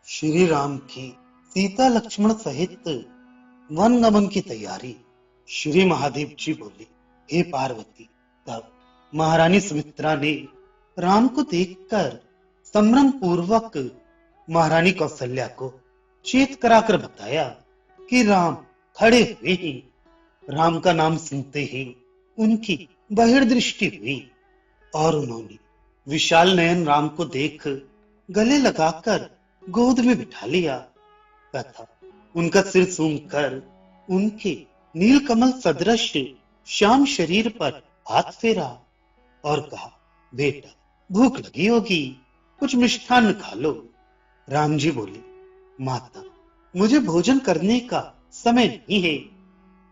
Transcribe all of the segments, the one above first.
श्री राम की सीता लक्ष्मण सहित वन गमन की तैयारी। श्री महादेव जी बोले, हे पार्वती। तब महारानी सुमित्रा ने राम को देखकर संभ्रम पूर्वक महारानी कौशल्या को चेत कराकर बताया कि राम खड़े हुए ही। राम का नाम सुनते ही उनकी बहिर्दृष्टि हुई और उन्होंने विशाल नयन राम को देख गले लगाकर गोद में बिठा लिया तथा उनका सिर सूंघकर उनके नीलकमल सदृश श्याम शरीर पर हाथ फेरा और कहा, बेटा भूख लगी होगी, कुछ मिष्ठान्न खा लो। राम जी बोले, माता मुझे भोजन करने का समय नहीं है,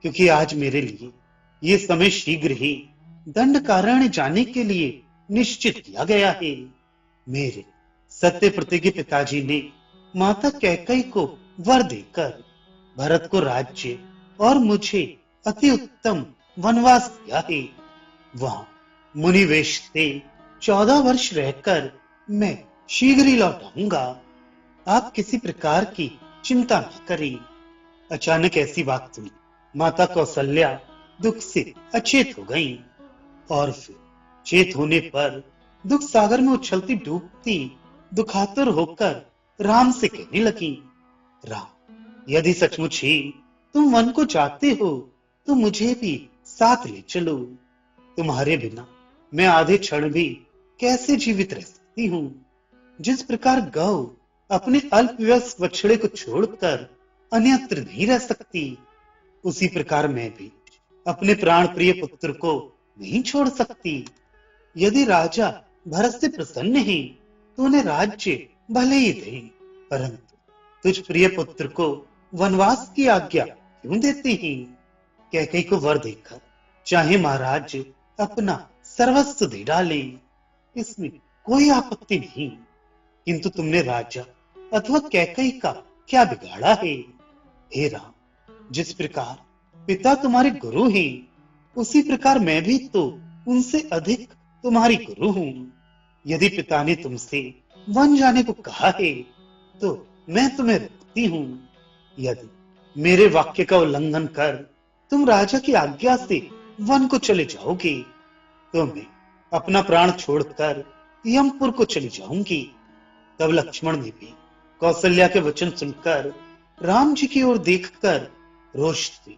क्योंकि आज मेरे लिए ये समय शीघ्र ही दंडकारण्य जाने के लिए निश्चित किया गया है। मेरे सत्य प्रतिज्ञ पिताजी ने माता कैकेयी को वर देकर भरत को राज्य और मुझे अति उत्तम वनवास दिया है। वहां मुनि वेश से 14 वर्ष रहकर मैं शीघ्र ही लौट आऊंगा। आप किसी प्रकार की चिंता न करें। अचानक ऐसी बात सुनी माता कौशल्या दुख से अचेत हो गईं और फिर चेत होने पर दुख सागर में उछलती डूबती दुखातुर होकर राम से कहने लगी, राम यदि सचमुच ही तुम वन को जाते हो तो मुझे भी साथ ले चलो। तुम्हारे बिना मैं आधे क्षण भी कैसे जीवित रह सकती हूँ। जिस प्रकार गौ अपने अल्पवयस्क बछड़े को छोड़कर अन्यत्र नहीं रह सकती, उसी प्रकार मैं भी अपने प्राण प्रिय पुत्र को नहीं छोड़ सकती। यदि राजा भरत से प्रसन्न है तो उन्हें राज्य भले ही दे, परंतु तुझ प्रिय पुत्र को वनवास की आज्ञा क्यों देती ही। कैकेयी को वर देकर चाहे महाराज अपना सर्वस्व दे डाले, इसमें कोई आपत्ति नहीं, किंतु तुमने राजा अथवा कैकेयी का क्या बिगाड़ा है। हे राम, जिस प्रकार पिता तुम्हारे गुरु हैं, उसी प्रकार मैं भी तो उनसे अधिक तुम्हारी गुरु हूं। यदि पिता ने तुमसे वन जाने को कहा है तो मैं तुम्हें रोकती हूं। यदि मेरे वाक्य का उल्लंघन कर तुम राजा की आज्ञा से वन को चले जाओगे तो मैं अपना प्राण छोड़कर यमपुर को चली जाऊंगी। तब लक्ष्मण ने भी कौशल्या के वचन सुनकर राम जी की ओर देखकर रोष से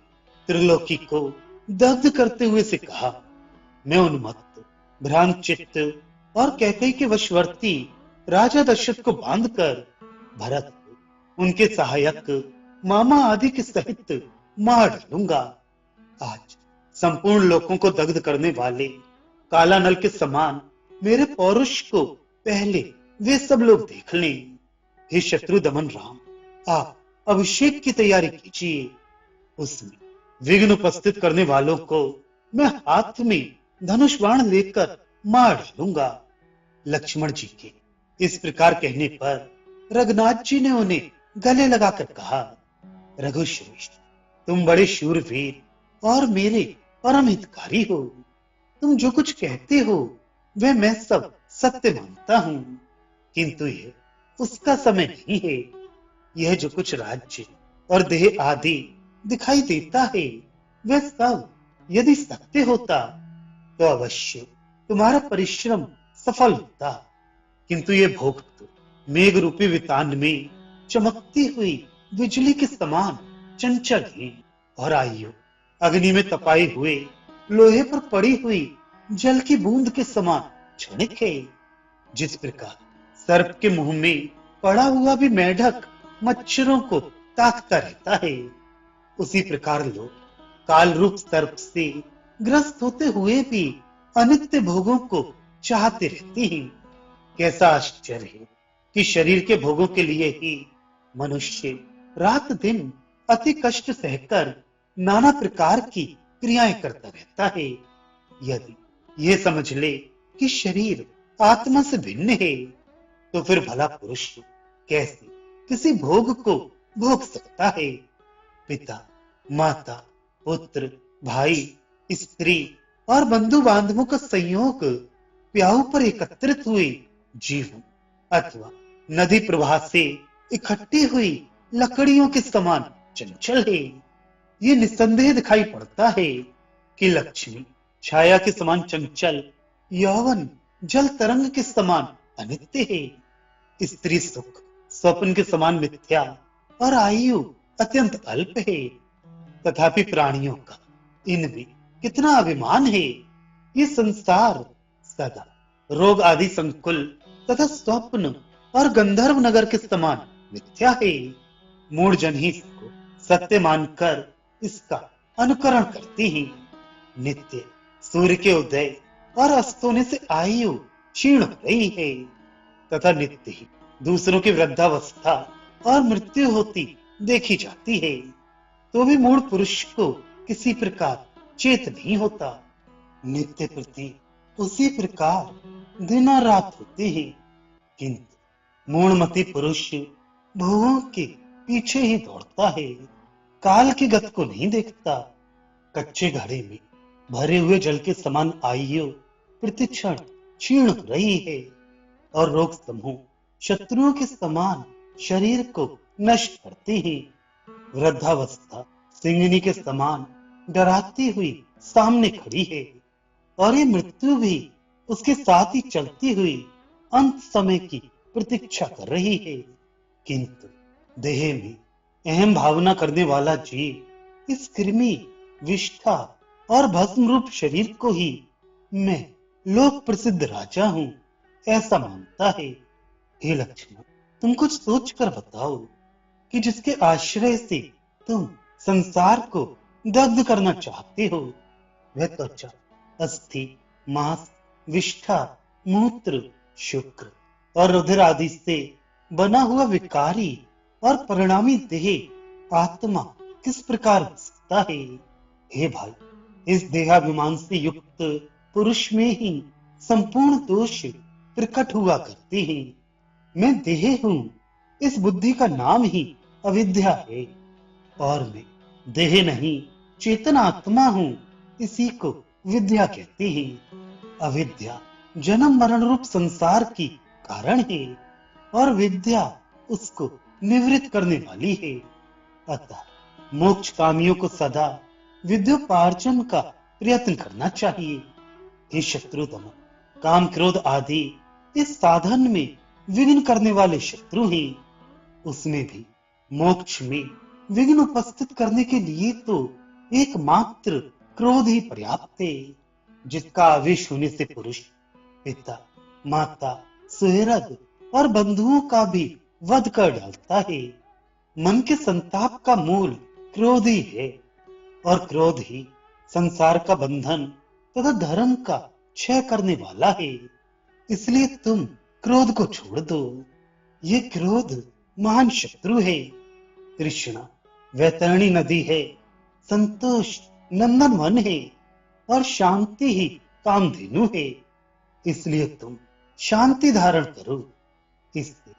त्रिलोकी को दग्ध करते हुए से कहा, मैं उन्मत्त भ्रांत चित्त और कैकेयी के वशवर्ती राजा दशरथ को बांधकर भरत को उनके सहायक मामा आदि के सहित मार डालूंगा। आज संपूर्ण लोगों को दग्ध करने वाले काला नल के समान मेरे पौरुष को पहले वे सब लोग देख लें। हे शत्रु दमन राम, आप अभिषेक की तैयारी कीजिए। उसमें विघ्न उपस्थित करने वालों को मैं हाथ में धनुष बाण लेकर मार डालूंगा। लक्ष्मण जी के इस प्रकार कहने पर रघुनाथ जी ने उन्हें गले लगाकर कहा, रघुश्रेष्ठ तुम बड़े शूरवीर और मेरे परम हितकारी हो। तुम जो कुछ कहते हो वह मैं सब सत्य मानता हूं, किंतु यह उसका समय नहीं है। यह जो कुछ राज्य और देह आदि दिखाई देता है वह सब यदि सत्य होता तो अवश्य तुम्हारा परिश्रम सफल होता, किंतु ये भोग तो मेघ रूपी वितान में चमकती हुई बिजली के समान चंचल है और आयु अग्नि में तपाए हुए लोहे पर पड़ी हुई जल की बूंद के समान क्षणिक है। जिस प्रकार सर्प के मुंह में पड़ा हुआ भी मेढक मच्छरों को ताकता रहता है, उसी प्रकार लोग काल रूप सर्प से ग्रस्त होते हुए भी अनित्य भोगों को चाहते रहते हैं। कैसा आश्चर्य है कि शरीर के भोगों के लिए ही मनुष्य रात दिन अति कष्ट सहकर नाना प्रकार की क्रियाएं करता रहता है। यदि यह समझ ले कि शरीर आत्मा से भिन्न है तो फिर भला पुरुष कैसे किसी भोग को भोग सकता है। पिता, माता, पुत्र, भाई, स्त्री और बंधु बांधवों का संयोग प्याऊ पर एकत्रित हुए जीवों अथवा नदी प्रवाह से इकट्ठी हुई लकड़ियों के समान चंचल है। ये निस्संदेह दिखाई पड़ता है कि लक्ष्मी छाया के समान चंचल, यौवन जल तरंग के समान अनित्य है। स्त्री सुख स्वप्न के समान मिथ्या और आयु अत्यंत अल्प है। तथापि प्राणियों का इनमें कितना अभिमान है। ये संसार सदा रोग आदि संकुल तथा स्वप्न और गंधर्व नगर के समान मिथ्या है। मूढ़ जन ही इसको सत्य मानकर इसका अनुकरण करते हैं। नित्य सूर्य के उदय और अस्त होने से आयु क्षीण हो रही है तथा नित्य ही दूसरों की वृद्धावस्था और मृत्यु होती देखी जाती है। तो भी मूढ़ पुरुष को किसी प्रकार चेत नहीं होता। नित्य प्रति उसी प्रकार दिन और रात होते हैं, किंतु मूढ़मती पुरुष भोगों के पीछे ही दौड़ता है, काल की गति को नहीं देखता। कच्चे घड़े में भरे हुए जल के समान आयु प्रतिक्षण क्षीण हो रही है और रोग समूह शत्रुओं के समान शरीर को नष्ट करते हैं। वृद्धावस्था सिंहनी के समान डराती हुई सामने खड़ी है और ये मृत्यु भी उसके साथ ही चलती हुई अंत समय की प्रतीक्षा कर रही है। किंतु देह में अहम भावना करने वाला जीव इस कृमि, विष्ठा और भस्म रूप शरीर को ही मैं लोक प्रसिद्ध राजा हूं ऐसा मानता है। हे लक्ष्मण, तुम कुछ सोच कर बताओ कि जिसके आश्रय से तुम संसार को दग्ध करना चाहते हो, वह त्वचा, अस्थि, मांस, विष्ठा, मूत्र, शुक्र और रुधिर आदि से बना हुआ विकारी और परिणामी देह आत्मा किस प्रकार हो सकता है। हे भाई, इस देहाभिमान से युक्त पुरुष में ही संपूर्ण दोष प्रकट हुआ करते हैं। मैं देह हूं, इस बुद्धि का नाम ही अविद्या है और मैं देह नहीं चेतन आत्मा हूं, इसी को विद्या कहते हैं। अविद्या जन्म मरण रूप संसार की कारण है और विद्या उसको निवृत्त करने वाली है। अतः मोक्ष कामियों को सदा विद्योपार्जन का प्रयत्न करना चाहिए। हे शत्रुदमन, काम क्रोध आदि इस साधन में विघ्न करने वाले शत्रु हैं। उसमें भी मोक्ष में विघ्न उपस्थित करने के लिए तो एकमात्र क्रोध ही पर्याप्त है, जिसका आवेश होने से पुरुष पिता, माता, सुहृद और बंधुओं का भी वध कर डालता है। मन के संताप का मूल क्रोध ही है और क्रोध ही संसार का बंधन तथा धर्म का क्षय करने वाला है। इसलिए तुम क्रोध को छोड़ दो। ये क्रोध महान शत्रु है। तृष्णा वैतरणी नदी है, संतोष नंदन वन है और शांति ही कामधेनु है। इसलिए तुम शांति धारण करो, इससे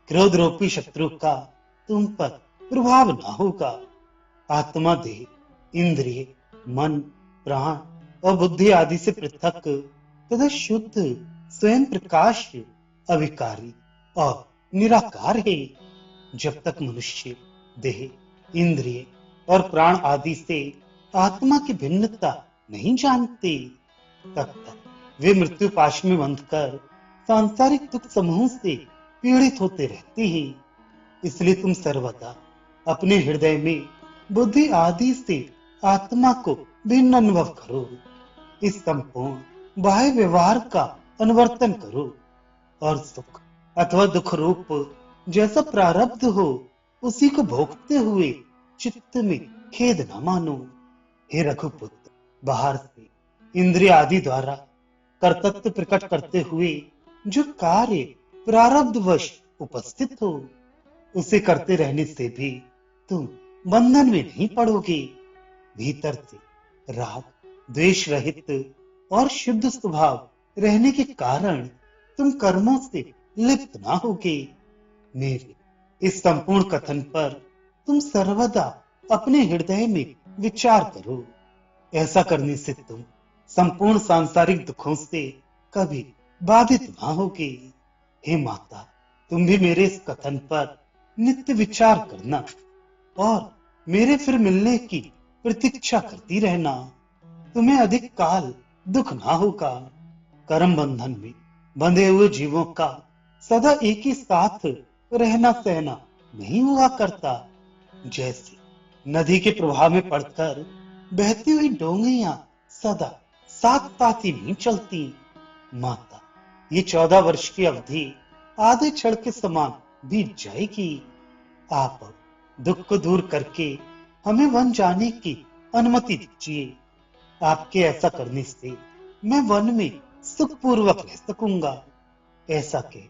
क्रोध रूपी शत्रु का तुम पर प्रभाव ना होगा। आत्मा, देह, इंद्रिय, मन, प्राण और बुद्धि आदि से पृथक तथा शुद्ध स्वयं प्रकाश, अविकारी और निराकार है। जब तक मनुष्य देह, इंद्रिय और प्राण आदि से आत्मा की भिन्नता नहीं जानते, तब तक वे मृत्यु पाश में बंधकर सांसारिक दुख समूह से पीड़ित होते रहते हैं। इसलिए तुम सर्वदा अपने हृदय में बुद्धि आदि से आत्मा को भिन्न अनुभव करो। इस संपूर्ण बाह्य व्यवहार का अनुवर्तन करो और सुख अथवा दुख रूप जैसा प्रारब्ध हो उसी को भोगते हुए चित्त में खेद न मानो। हे रघुपुत्र, बाहर से इंद्रिय आदि द्वारा कर्तव्य प्रकट करते हुए जो कार्य प्रारब्धवश उपस्थित हो, उसे करते रहने से भी तुम बंधन में नहीं पड़ोगे। भीतर से राग द्वेष रहित और शुद्ध स्वभाव रहने के कारण तुम कर्मों से लिप्त ना होगे। मेरे इस संपूर्ण कथन पर तुम सर्वदा अपने हृदय में विचार करो। ऐसा करने से तुम संपूर्ण सांसारिक दुखों से कभी बाधित ना होगे। हे माता, तुम भी मेरे इस कथन पर नित्य विचार करना और मेरे फिर मिलने की प्रतीक्षा करती रहना। तुम्हें अधिक काल दुख ना होगा। कर्म बंधन में बंधे हुए जीवों का सदा एक ही साथ रहना सहना नहीं हुआ करता। जैसे नदी के प्रवाह में पड़कर बहती हुई डोंगियां सदा साथ साथ ही नहीं चलती। माता, ये 14 वर्ष की अवधि आधे क्षण के समान बीत जाएगी। आप अब दुख को दूर करके हमें वन जाने की अनुमति दीजिए। आपके ऐसा करने से मैं वन में सुखपूर्वक रह सकूंगा। ऐसा के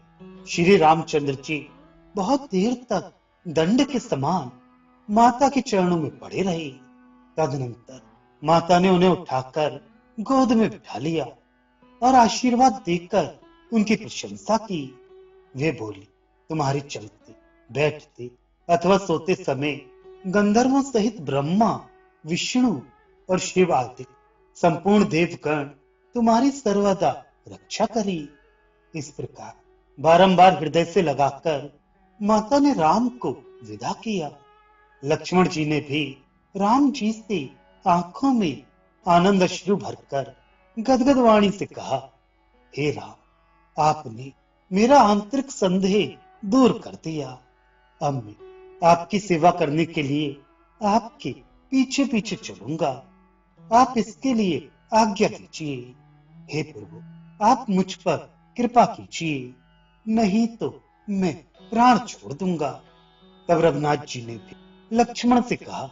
श्री रामचंद्र जी बहुत देर तक दंड के समान माता के चरणों में पड़े रहे। तदनंतर माता ने उन्हें उठाकर गोद में बिठा लिया और आशीर्वाद देकर उनकी प्रशंसा की। वे बोली, तुम्हारे चलते बैठते अथवा सोते समय गंधर्वों सहित ब्रह्मा, विष्णु और शिव आदि संपूर्ण देवगण तुम्हारी सर्वदा रक्षा करी। इस प्रकार बारंबार हृदय से लगाकर माता ने राम को विदा किया। लक्ष्मण जी ने भी राम जी से आंखों में आनंद अश्रु भरकर गदगद वाणी से कहा, हे राम, आपने मेरा आंतरिक संदेह दूर कर दिया। अब मैं आपकी सेवा करने के लिए आपके पीछे पीछे चलूंगा। आप इसके लिए आज्ञा दीजिए। हे प्रभु, आप मुझ पर कृपा कीजिए, नहीं तो मैं प्राण छोड़ दूंगा। तब रघुनाथ जी ने भी लक्ष्मण से कहा,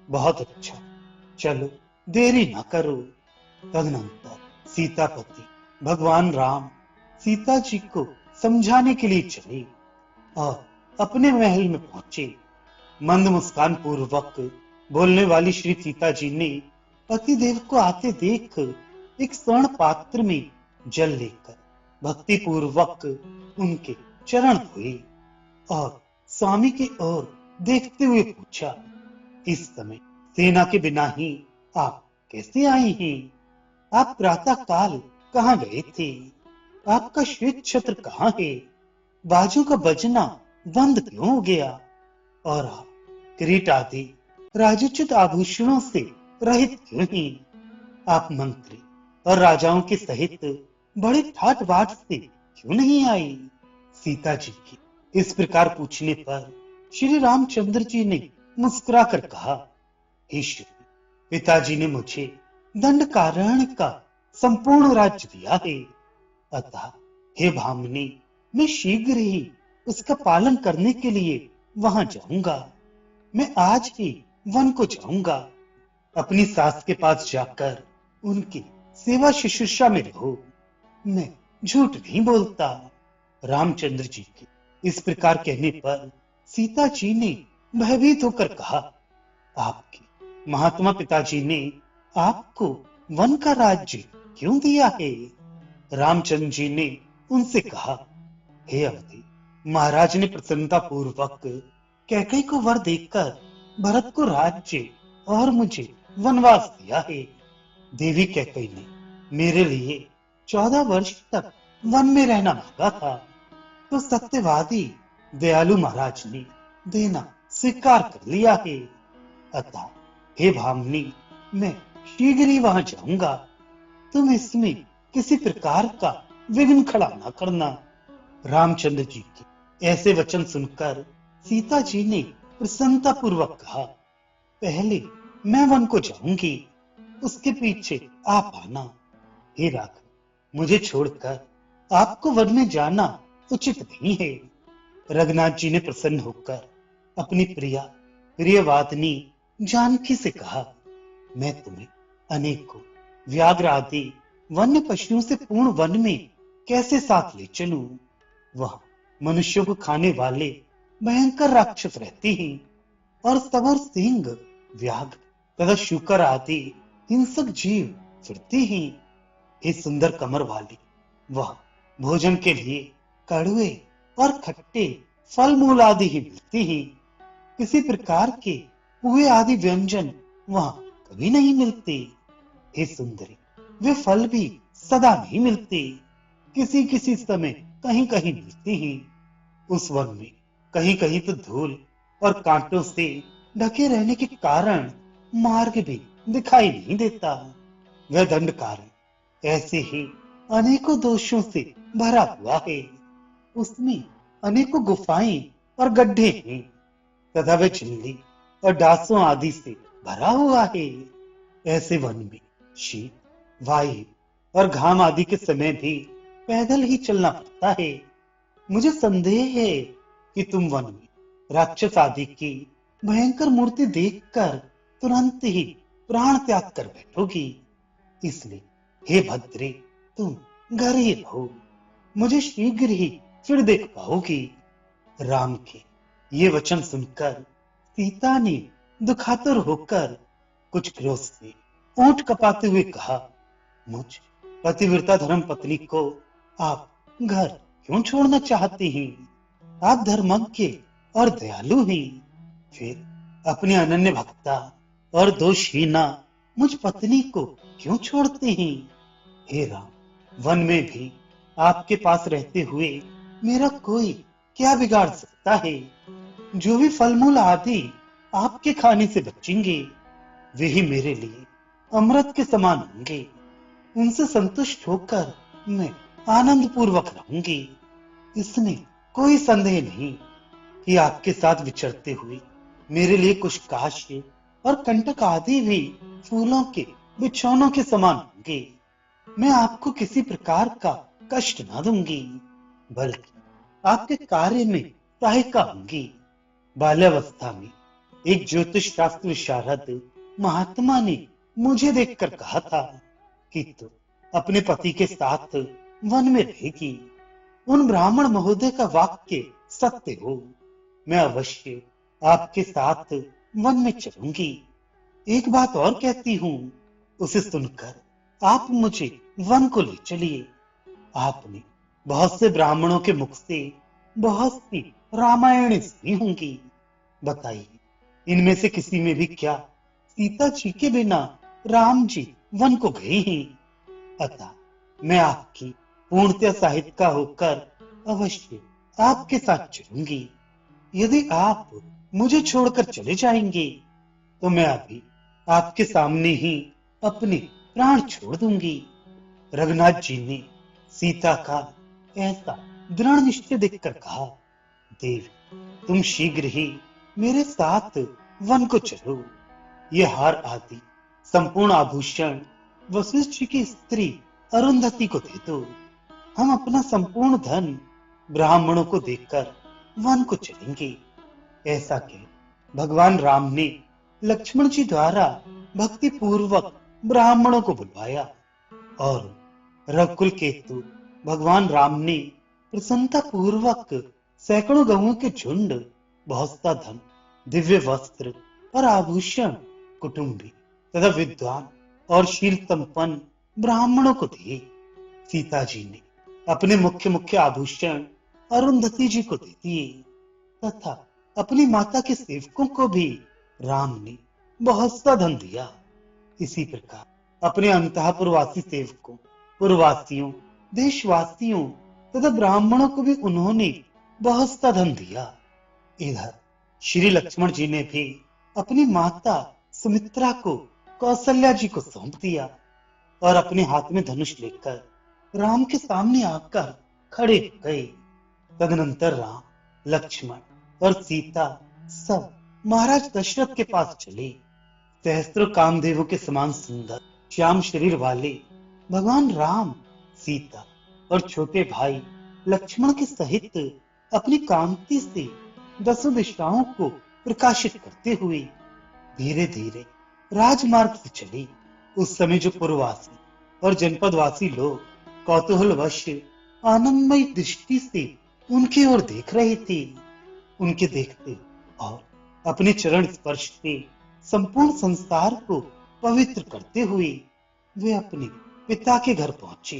बहुत अच्छा, चलो देरी ना करो। तदनंतर सीतापति भगवान राम सीता जी को समझाने के लिए चले और अपने महल में पहुंचे। मंद मुस्कान पूर्वक बोलने वाली श्री सीता जी ने पतिदेव को आते देख एक स्वर्ण पात्र में जल लेकर भक्ति पूर्वक उनके चरण धोए और स्वामी की ओर देखते हुए पूछा, इस समय सेना के बिना ही आप कैसे आई हैं? आप प्रातः काल कहाँ गए थे? आपका श्वेत छत्र कहाँ है? बाजू का बजना बंद क्यों हो गया? और आप किरीट आदि राजोचित आभूषणों से रहित क्यों हैं? आप मंत्री और राजाओं के सहित बड़े ठाट बाट से क्यों नहीं आई? सीता जी की इस प्रकार पूछने पर श्री रामचंद्र जी ने मुस्कुरा कर कहा, हे श्री, पिताजी ने मुझे दंडकारण्य का संपूर्ण राज्य दिया है। अतः हे भामिनी, मैं शीघ्र ही उसका पालन करने के लिए वहां जाऊंगा। मैं आज ही वन को जाऊंगा। अपनी सास के पास जाकर उनकी सेवा शुश्रूषा में रहो। मैं झूठ नहीं बोलता। रामचंद्र जी के इस प्रकार कहने पर सीता जी ने भयभीत होकर कहा, आपके महात्मा पिताजी ने आपको वन का राज्य क्यों दिया है? रामचंद्र जी ने उनसे कहा, हे अवधि, महाराज ने प्रसन्नता पूर्वक कैकेयी को वर देकर भरत को राज्य और मुझे वनवास दिया है। देवी कैकेयी ने मेरे लिए 14 वर्ष तक वन में रहना मांगा था, तो सत्यवादी दयालु महाराज ने देना स्वीकार कर लिया है। अतः हे भामिनी, मैं शीघ्र ही वहां जाऊंगा। तुम इसमें किसी प्रकार का विघ्न खड़ा न करना। रामचंद्र जी के ऐसे वचन सुनकर सीता जी ने प्रसन्नता पूर्वक कहा, पहले मैं वन को जाऊंगी, उसके पीछे आप आना। हे राघव, मुझे छोड़कर आपको वन में जाना उचित नहीं है। रघुनाथ जी ने प्रसन्न होकर अपनी प्रियवादिनी जानकी से कहा, मैं तुम्हें अनेकों व्याघ्र आदि वन्य पशुओं से पूर्ण वन में कैसे साथ ले चलूं? वहां मनुष्यों को खाने वाले भयंकर राक्षस रहते हैं और सबर सिंह, व्याघ्र तथा शूकर आदि हिंसक जीव फिरते हैं। हे सुंदर कमर वाली, वह भोजन के लिए कड़वे और खट्टे फल मूल आदि ही मिलते हैं। किसी प्रकार के पुए आदि व्यंजन वहां कभी नहीं मिलते। हे सुंदरी, वे फल भी सदा नहीं मिलते, किसी किसी समय कहीं कहीं मिलते हैं। उस वन में कहीं कहीं तो धूल और कांटों से ढके रहने के कारण मार्ग भी दिखाई नहीं देता। वह दंडकारण्य ऐसे ही अनेकों दोषों से भरा हुआ है। उसमें अनेकों गुफाएं और गड्ढे हैं तथा वह झिल्ली और डांसों आदि से भरा हुआ है। ऐसे वन में शीत, वायु और घाम आदि के समय भी पैदल ही चलना पड़ता है। मुझे संदेह है कि तुम वन में राक्षस आदि की भयंकर मूर्ति देखकर तुरंत ही प्राण त्याग कर बैठोगी। इसलिए हे भद्रे, तुम घर ही रहो, मुझे शीघ्र ही फिर देख पाओगी। राम के ये वचन सुनकर सीता ने दुखातुर होकर कुछ क्रोध से ओंठ कपाते हुए कहा, मुझ पतिव्रता धर्म पत्नी को आप घर क्यों छोड़ना चाहते हैं? आप धर्मज्ञ और दयालु हैं, फिर अपने अनन्य भक्ता और दोषहीना मुझ पत्नी को क्यों छोड़ते हैं? हे राम, वन में भी आपके पास रहते हुए मेरा कोई क्या बिगाड़ सकता है? जो भी फल मूल आदि आपके खाने से बचेंगे वे ही मेरे लिए अमृत के समान होंगे। उनसे संतुष्ट होकर मैं आनंद पूर्वक रहूंगी। इसमें कोई संदेह नहीं कि आपके साथ विचरते हुए मेरे लिए कुछ काश्य और कंटक आदि भी फूलों के बिछौनों के समान होंगे। मैं आपको किसी प्रकार का कष्ट ना दूंगी, बल्कि आपके कार्य में सहायिका होंगी। बाल्यावस्था में एक ज्योतिष शास्त्र विशारद महात्मा ने मुझे देखकर कहा था कि तू अपने पति के साथ वन में रहेगी। उन ब्राह्मण महोदय का वाक्य सत्य हो। मैं अवश्य आपके साथ वन में चलूंगी। एक बात और कहती हूँ, उसे सुनकर आप मुझे वन को ले चलिए। आपने बहुत से ब्राह्मणों के मुख से बहुत सी रामायण सुनी होंगी। बताइए, इनमें से किसी में भी क्या सीता जी के बिना राम जी वन को गए हैं? अतः मैं आपकी पूर्णतः सहायिका होकर अवश्य आपके साथ चलूंगी। यदि आप मुझे छोड़कर चले जाएंगे तो मैं अभी आपके सामने ही अपने प्राण छोड़ दूंगी। रघुनाथ जी ने सीता का ऐसा दृढ़ निश्चय देखकर कहा, देवी, तुम शीघ्र ही मेरे साथ वन को चलो। ये हार आदि संपूर्ण आभूषण वशिष्ठ जी की स्त्री अरुंधति को दे दो। हम अपना संपूर्ण धन ब्राह्मणों को देकर वन को चलेंगे। ऐसा कह भगवान राम ने लक्ष्मण जी द्वारा भक्ति पूर्वक ब्राह्मणों को बुलवाया और रघुकुल केतु भगवान राम ने प्रसन्नता पूर्वक सैकड़ों गऊओं के झुंड, बहुत सा धन, दिव्य वस्त्र और आभूषण कुटुंबी तथा विद्वान और शील संपन्न ब्राह्मणों को दिए। सीता जी ने अपने मुख्य मुख्य आभूषण अरुंधति जी को दे दिए तथा अपनी माता के सेवकों को भी राम ने बहुत सा धन दिया। इसी प्रकार अपने अंतःपुरवासी सेवकों, पुरवासियों, देशवासियों तथा ब्राह्मणों को भी उन्होंने बहुत सा धन दिया। इधर श्री लक्ष्मण जी ने भी अपनी माता सुमित्रा को कौशल्या जी को सौंप दिया और अपने हाथ में धनुष लेकर राम के सामने आकर खड़े हो गए। तदनंतर राम, लक्ष्मण और सीता सब महाराज दशरथ के पास चले। सहस्त्रों कामदेवों के समान सुंदर श्याम शरीर वाले भगवान राम, सीता और छोटे भाई लक्ष्मण के सहित अपनी कांति से दसों दिशाओं को प्रकाशित करते हुए धीरे धीरे राजमार्ग से चले। उस समय जो पुरवासी और जनपदवासी लोग कौतूहलवश आनंदमय दृष्टि से उनकी ओर देख रहे थे, उनके देखते और अपने चरण स्पर्श से संपूर्ण संसार को पवित्र करते हुए वे अपने पिता के घर पहुंचे।